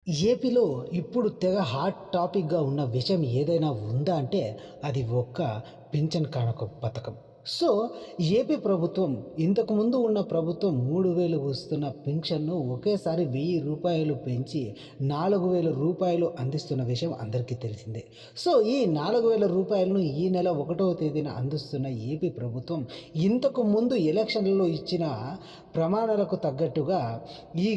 ఏపీలో ఇప్పుడు తెగ హాట్ టాపిక్‌గా ఉన్న విషయం ఏదైనా ఉందా అంటే అది ఒక్క పింఛన్ కానుక పథకం. సో, ఏపీ ప్రభుత్వం ఇంతకుముందు ఉన్న ప్రభుత్వం 3000 వస్తున్న పింఛన్ను ఒకేసారి రూ. 1000 పెంచి రూ. 4000 అందిస్తున్న విషయం అందరికీ తెలిసిందే. సో, ఈ రూ. 4000ను ఈ నెల 1వ తేదీన అందిస్తున్న ఏపీ ప్రభుత్వం ఇంతకు ముందు ఎలక్షన్‌లలో ఇచ్చిన ప్రమాణాలకు తగ్గట్టుగా ఈ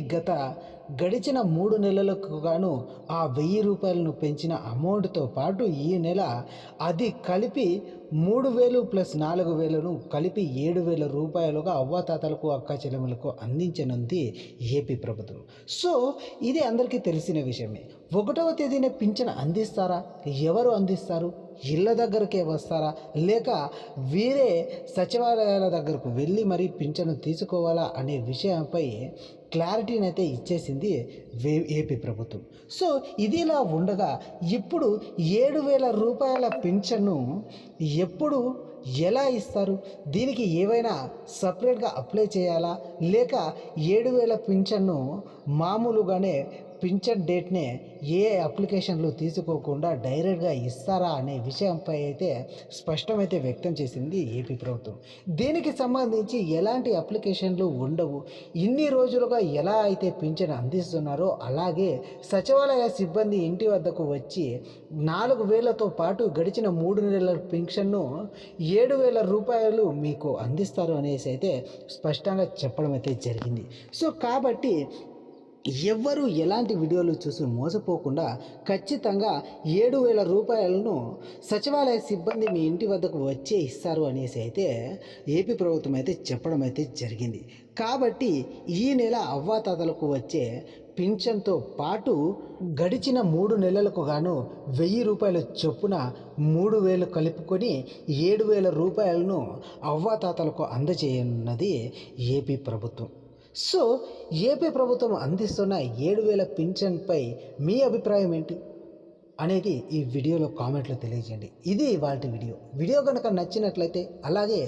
గడిచిన 3 నెలలకు గాను ఆ రూ. 1000ను పెంచిన అమౌంట్‌తో పాటు ఈ నెల అది కలిపి 3000 ప్లస్ 4000ను కలిపి రూ. 7000గా అవ్వాతాతలకు, అక్కాచెల్లెమ్మలకు అందించనుంది ఏపీ ప్రభుత్వం. సో, ఇది అందరికీ తెలిసిన విషయమే. 1వ తేదీన పింఛన్ అందిస్తారా? ఎవరు అందిస్తారు? ఇళ్ళ దగ్గరకే వస్తారా? లేక వీరే సచివాలయాల దగ్గరకు వెళ్ళి మరీ పింఛను తీసుకోవాలా అనే విషయంపై క్లారిటీనైతే ఇచ్చేసింది ఏపీ ప్రభుత్వం. సో, ఇదిలా ఉండగా ఇప్పుడు రూ. 7000 పింఛన్ను ఎప్పుడు ఎలా ఇస్తారు? దీనికి ఏవైనా సపరేట్‌గా అప్లై చేయాలా? లేక 7000 పింఛన్ను మామూలుగానే పింఛన్ డేట్‌నే ఏ అప్లికేషన్‌లు తీసుకోకుండా డైరెక్ట్‌గా ఇస్తారా అనే విషయంపై అయితే స్పష్టమైతే వ్యక్తం చేసింది ఏపీ ప్రభుత్వం. దీనికి సంబంధించి ఎలాంటి అప్లికేషన్‌లు ఉండవు. ఇన్ని రోజులుగా ఎలా అయితే పింఛన్ అందిస్తున్నారో అలాగే సచివాలయ సిబ్బంది ఇంటి వద్దకు వచ్చి 4000తో పాటు గడిచిన 3 నెలల పింఛన్ను రూ. 7000 మీకు అందిస్తారు అనేసి అయితే స్పష్టంగా చెప్పడం అయితే జరిగింది. సో, కాబట్టి ఎవ్వరూ ఎలాంటి వీడియోలు చూసి మోసపోకుండా ఖచ్చితంగా రూ. 7000ను సచివాలయ సిబ్బంది మీ ఇంటి వద్దకు వచ్చే ఇస్తారు అనేసి అయితే ఏపీ ప్రభుత్వం అయితే చెప్పడం అయితే జరిగింది. కాబట్టి ఈ నెల అవ్వాతాతలకు వచ్చే పింఛన్తో పాటు గడిచిన 3 నెలలకు గాను రూ. 1000 చొప్పున 3000 కలుపుకొని రూ. 7000ను అవ్వాతాతలకు అందజేయనున్నది ఏపీ ప్రభుత్వం. సో, ఏపీ ప్రభుత్వం అందిస్తున్న 7000 పింఛన్పై మీ అభిప్రాయం ఏంటి అనేది ఈ వీడియోలో కామెంట్లో తెలియజేయండి. ఇది ఇవాల్టి వీడియో. వీడియో కనుక నచ్చినట్లయితే అలాగే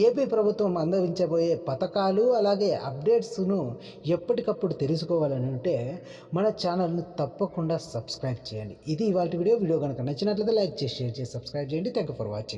ఏపీ ప్రభుత్వం అందించబోయే పథకాలు అలాగే అప్డేట్స్ను ఎప్పటికప్పుడు తెలుసుకోవాలని ఉంటే మన ఛానల్ను తప్పకుండా సబ్స్క్రైబ్ చేయండి. ఇది ఇవాల్టి వీడియో. వీడియో కనుక నచ్చినట్లయితే లైక్ చేసి, షేర్ చేసి, సబ్స్క్రైబ్ చేయండి. Thank you for watching.